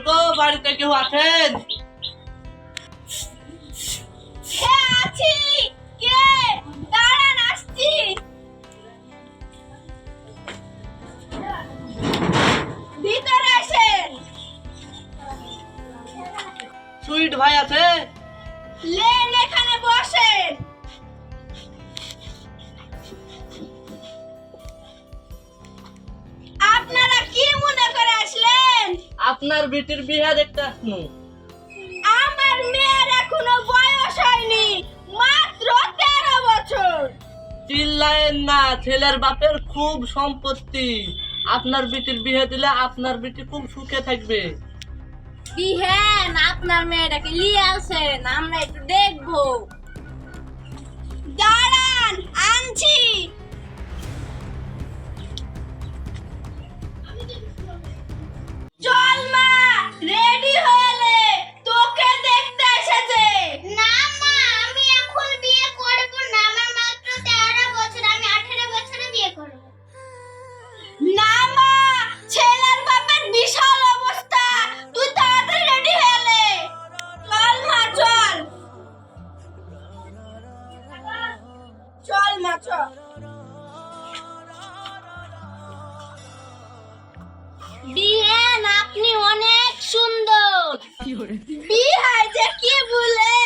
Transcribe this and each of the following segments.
গো বাড়িতে কেউ আছেন? হ্যাঁ আছি। কে? দাঁড়ান আসছি। ভিতরে আসেন। সুইট ভাই আছে? লেন এখানে বসেন। আপনারা কি মনে করে আসলেন? আপনার বেটির বিয়ে দেখতে আসনু। আমার মেয়ের এখনো বয়স হয়নি, মাত্র 13 বছর। চিল্লায়েন না, ছেলের বাপের খুব সম্পত্তি। আপনার বেটির বিয়ে দিলে আপনার বেটি খুব সুখে থাকবে। বিহেন আপনার মেয়েটাকে নিয়ে আসেন, আমরা একটু দেখবো। দাঁড়ান আনছি। চল মা, রেডি হলে তোকে দেখতে এসেছে। না মা, আমি এখন বিয়ে করব না, আমার মাত্র 13 বছর, আমি 18 বছরে বিয়ে করব। না মা, ছেলের বাপের বিশাল অবস্থা, তুই তাড়াতাড়ি রেডি হলে। চল মা চল। চল মা চল। বিহেন আপনি অনেক সুন্দর। বিহাই যে কি বলে?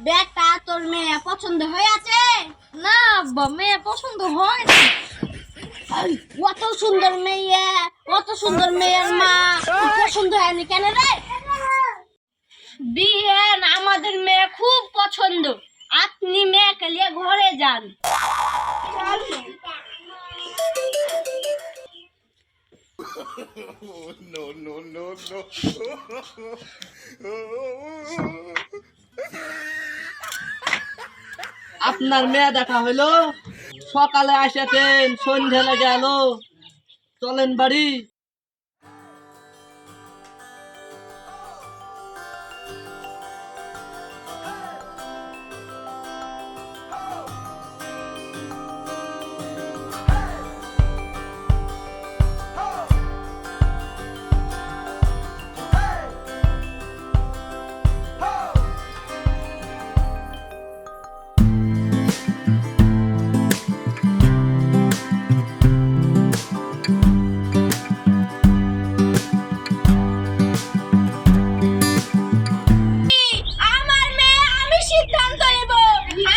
বেটা তোর মেয়ে পছন্দ হয়েছে? না আব্বা, মেয়ে পছন্দ হয়নি। অত সুন্দর মেয়ে, অত সুন্দর মেয়ের মা পছন্দ হয়নি কেন রে? বিহেন আমাদের মেয়ে খুব পছন্দ, আপনি মেয়েকে নিয়ে ঘরে যান। No, no, no, no. আপনার মেয়ে দেখা হইলো, সকালে আসেছেন, সন্ধ্যা লেগে গেল। চলেন বাড়ি। আমার মেয়ে, আমি সিদ্ধান্ত নেব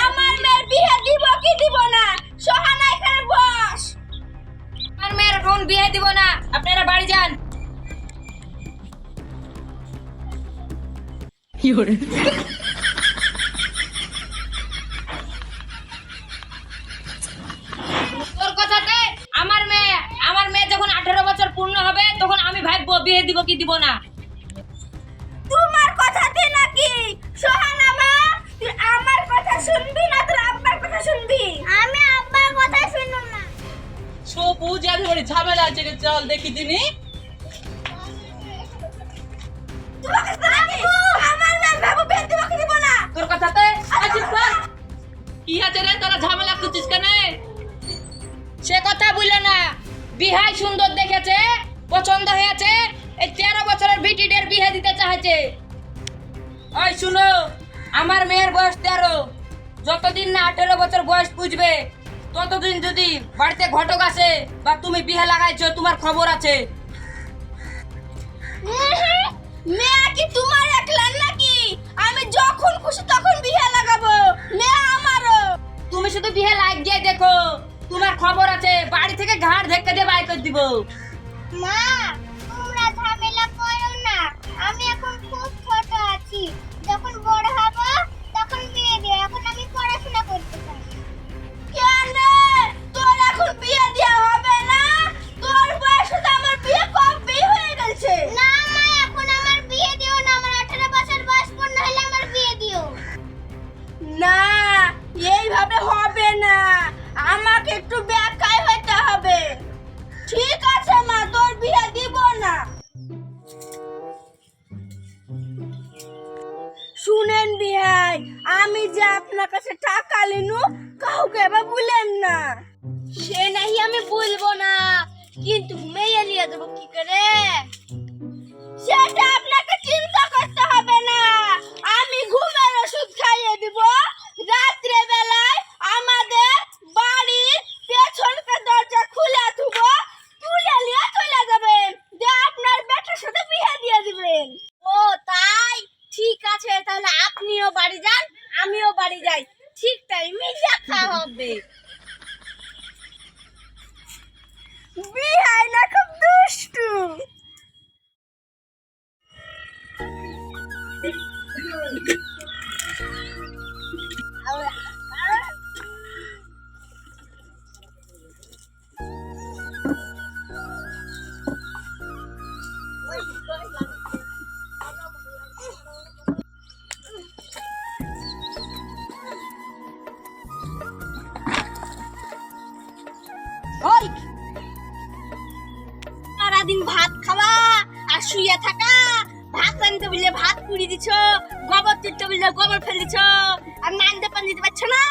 আমার মেয়ের বিয়ে দিব কি দিব না। সোহানা এখানে বস। আমার মেয়ের এখন বিয়ে দিব না, আপনারা বাড়ি যান। তোর কথাতে আমার মেয়ে যখন 18 বছর পূর্ণ হবে তখন আমি ভাববো বিয়ে দিব কি দিব না। তোমার কথাতে নাকি? সোহানা মা, তুই আমার কথা শুনবি না তোর আব্বার কথা শুনবি? আমি আব্বার কথা শুনব না। সবুজ একেবারে ঝামেলা আছে, চল দেখি দিনি। তোমাকে নাকি আমার মেয়ের বাবু বিয়ে দিব কি দিব না? তোর কথাতে আছিস না? কি আছে রে, তোরা ঝামেলা করছিস কেন? সে কথা বললো না, বিহাই সুন্দর দেখেছে, পছন্দ হয়েছে, এই 13 বছরের বিটিদের বিয়ে দিতে চাইছে। ওই শুনো, আমার মেয়ের বয়স 13, যতদিন না 18 বছর বয়স বুঝবে ততদিন যদি বাড়িতে ঘটক আসে বা তুমি বিয়ে লাগাইছো তোমার খবর আছে। মেয়ে কি তোমার একলা নাকি? আমি যখন খুশি তখন বিয়ে লাগাবো, মেয়ে আমারও। তুমি শুধু বিয়ে লাগিয়ে দেখো, তোমার খবর আছে, বাড়ি থেকে ঘাড় ধাক্কা দিয়ে বাইর করে দিব। মা, তোমরা ঝামেলা করো না, আমি এখন খুব ছোট আছি, যখন বড় হব তখন বিয়ে দিও, এখন আমি পড়াশোনা করতে চাই। কেন তোর এখন বিয়ে দেওয়া হবে না? তোর বয়সে তো আমার বিয়ে কবে হয়ে গেছে। না মা, এখন আমার বিয়ে দিও না, আমার 18 বছর বয়স পূর্ণ হলে আমার বিয়ে দিও। না, এইভাবে হবে না, আমাকে একটু ব্যাখ্যায় হতে হবে। ঠিক আছে মা, তোর বিয়ে দিব না। শুনেন বিহাই, আমি যে আপনার কাছে টাকা লিনু কাউকে এবার বলেন না। সে নাহি আমি বলবো না, কিন্তু মেয়ে নিয়ে দেবো কি করে? সেটা আপনাকে চিন্তা করতে হবে না, আমি ঘুমের ওষুধ খাইয়ে দিব। রাত্রে বেলায় আমাদের বাড়ির পেছনকার দরজা খুলে থুব, তুলে নিয়ে চলে যাবেন, দিয়ে আপনার বেটার সাথে বিয়ে দিয়ে দিবেন। ও তাই, ঠিক আছে, তাহলে আপনিও বাড়ি যান, আমিও বাড়ি যাই, ঠিক টাইমে দেখা হবে। বিহাই না খুব দুষ্টু। ওই, সারাদিন ভাত খাওয়া আর শুয়ে থাকা, ভাত রাঁধতে বললে ভাত পুড়ি দিছ, গোবর তুলতে বললে গোবর ফেল দিছ, আর নানতে পান দিতে পারছো না।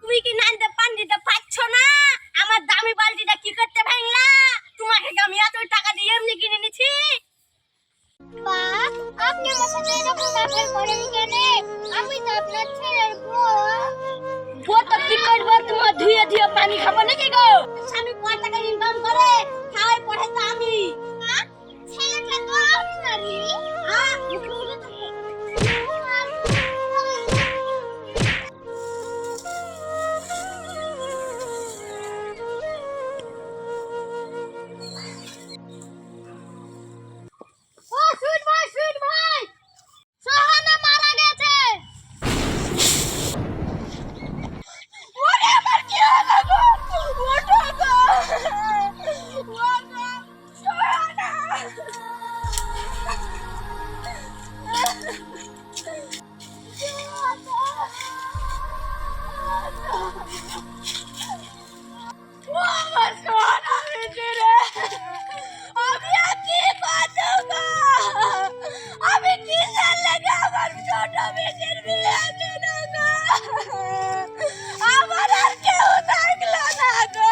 তুমি কি নানতে পান দিতে পারছো না? আমার দামি বালতিটা কি করতে ভাঙলা? তোমাকে আমি এত টাকা দিয়ে এমনি কিনে নিছি। বাপ, আপনি আমার সাথে এরকম ব্যবহার করেন কেন? আমি তো আপনার ছেলের বউ। বউ তো কি করবো, তোমার ধুয়ে ধুয়ে পানি খাবো নাকি গো? স্বামী 5 টাকা ইনকাম করে, খাওয়াই পড়ে তো আমি। ছেলেটা তো আপনারই। সোহানা মারা গেছে। ওরে আমার কি হলো গো? ওঠো গো, ওঠো, সোহানা। ও আমার সোহানা বেঁচে রে, আমি আর কি করবো গো? আমি কি লাগে আমার ছোট বেটির বিয়ে দিল গো? আমার আর কেউ থাকলো না গো।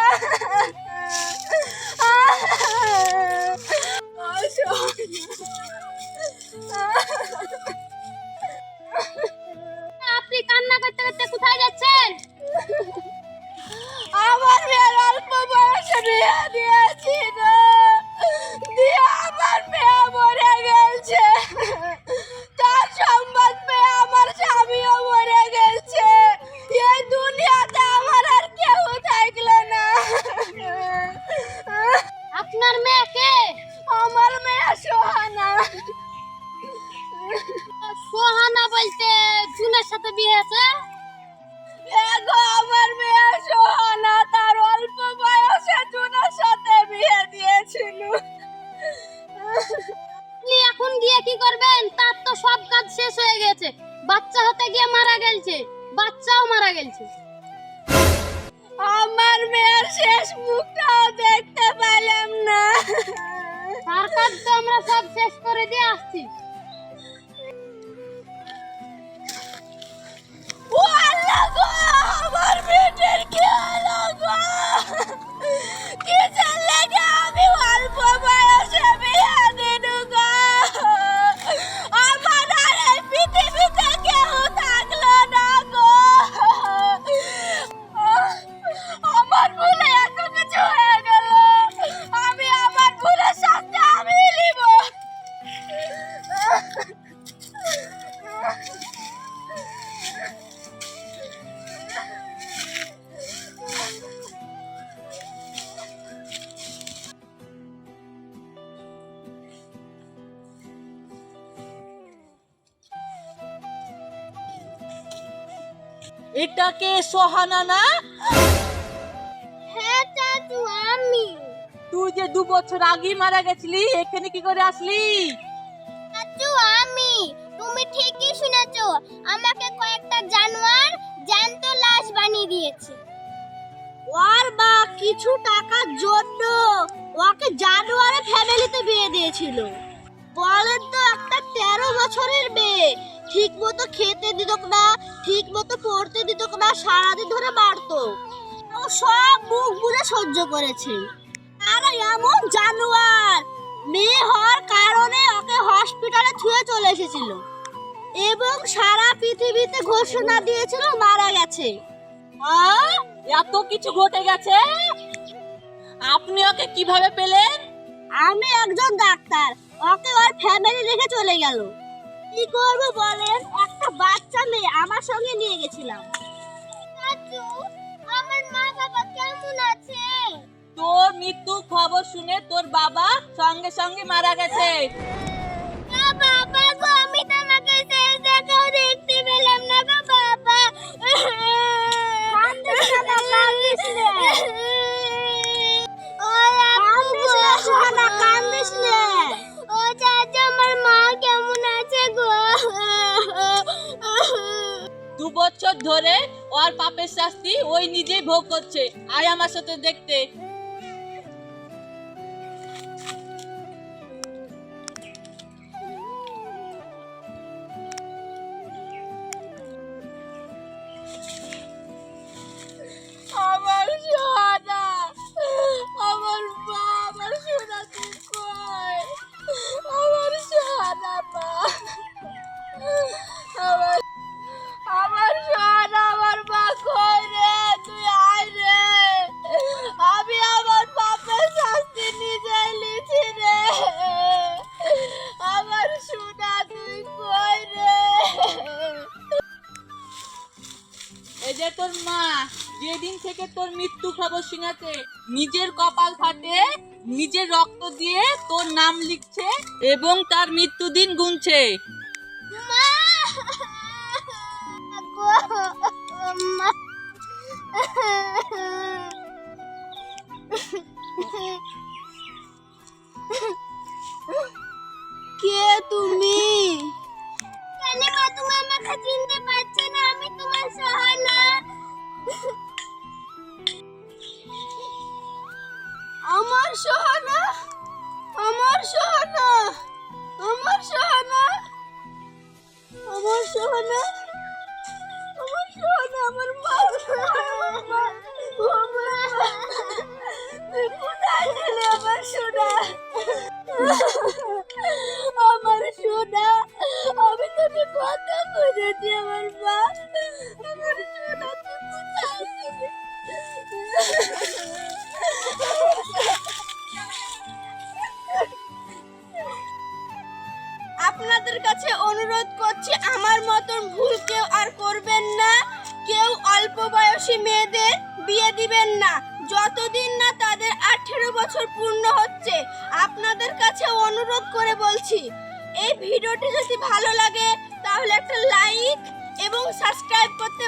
আপনি কান্না করতে করতে কোথায় যাচ্ছেন? আমার মেয়ের অল্প বয়সে বিয়ে দিয়েছি গো, দিয়ে আমার মেয়ে মরে গেছে, তার সম্বন্ধ পেয়ে আমার স্বামীও মরে গেছে, এই দুনিয়াতে আমার আর কেউ থাকলো না। আপনার মেয়ে কে? আমার মেয়ে সোহানা। সোহানা বলতে জুনের সাথে বিয়ে হয়েছে? এগো আমার মেয়ে সোহানা তার অল্প বয়সে জুনের সাথে বিয়ে দিয়েছিল। আপনি এখন গিয়ে কি করবেন? তার তো সব কাজ শেষ হয়ে গেছে, বাচ্চা হতে গিয়ে মারা গেছে, বাচ্চাও মারা গেছে। আমার মেয়ের শেষ মুখটাও দেখতে পেলাম না। তার কাজ তো আমরা সব শেষ করে দিয়ে আসছি। ও আল্লাহ গো, আমার বেটির কি হলো গো? কি লাগে আমি অল্প বয়সে বিয়ে দিলু গো? আমার আর এই পৃথিবীতে কেউ থাকলো না গো। আমার ভুলে এত কিছু হয়ে গেল, আমি আমার ভুলের সাথে আমি নিব। এটাকে সোহানা না? হ্যাঁ চাচু, আমি। তুই যে 2 বছর আগে মারা গেছিলি, এখানে কি করে আসলি? চাচু আমি। তুমি ঠিকই শুনেছো, আমাকে কয়েকটা জানোয়ার জ্যান্ত লাশ বানিয়ে দিয়েছে। ওর মা কিছু টাকার জন্য ওকে জানোয়ারের ফ্যামিলিতে বিয়ে দিয়েছিল। বলেন তো, একটা 13 বছরের মেয়ে ঠিক মতো খেতে দিত না, ঠিক মতো পড়তে দিত না, সারাদিন ধরে মারতো। ও সব মুখ বুঝে সহ্য করেছে। আর এমন জানোয়ার মেয়ে হওয়ার কারণে ওকে হসপিটালে ছুঁয়ে চলে এসেছিল এবং সারা পৃথিবীতে ঘোষণা দিয়েছিল মারা গেছে। এত কিছু ঘটে গেছে, আপনি ওকে কিভাবে পেলেন? আমি একজন ডাক্তার, ওকে ওর ফ্যামিলি রেখে চলে গেল। কি করব বলেন, একটা বাচ্চা মেয়ে আমার সঙ্গে নিয়ে গেছিলাম। চাচু, আমার মা বাবা কেমন আছে? তোর মৃত্যু খবর শুনে তোর বাবা সঙ্গে সঙ্গে মারা গেছে। না বাবা গো, আমি তোমাকে শেষ দেখাও দেখতে পেলাম না গো বাবা। কান্দিস না, কান্দিস না। কান্দিস না। ও চাচা, আমার মা কেমন আছে গো? 2 বছর ধরে ওর পাপের শাস্তি ওই নিজেই ভোগ করছে। আয় আমার সাথে দেখতে। আমার সোনা, আমার মা, আমার সোনা তুই কই? আমার সোনা মা, আমার সোনা, আমার মা কই রে? তুই আয় রে, আমি আমার পাপের শাস্তি নিজেই লিছি রে। আমার সোনা তুই কই রে? এই যে তোর মা, যেদিন থেকে তোর মৃত্যু খবর শুনেছে, নিজের কপাল ফাটে নিজের রক্ত দিয়ে তোর নাম লিখছে এবং তার মৃত্যুদিন গুনছে। মা গো, মা। কে তুমি? কেন মা, তুমি আমাকে চিনতে পারছো না? আমি তোমার সহানা। আমার সহানা, আমার সহানা, আমার সহানা, আমার সহানা, আমার সহানা, আমার মা, আমার মা, আমার মা। তুই কোথায় ছিলে আমার সোনা? আমার সোনা, আমি তোকে কত খুঁজেছি আমার মা। আমার সোনা, তুই কোথায় ছিলে? আপনাদের কাছে অনুরোধ করছি, আমার মতন ভুল কেউ আর করবেন না। কেউ অল্প বয়সী মেয়েদের বিয়ে দিবেন না যতদিন না তাদের 18 বছর পূর্ণ হচ্ছে। আপনাদের কাছে অনুরোধ করে বলছি, এই ভিডিওটি যদি ভালো লাগে তাহলে একটা লাইক এবং সাবস্ক্রাইব করতে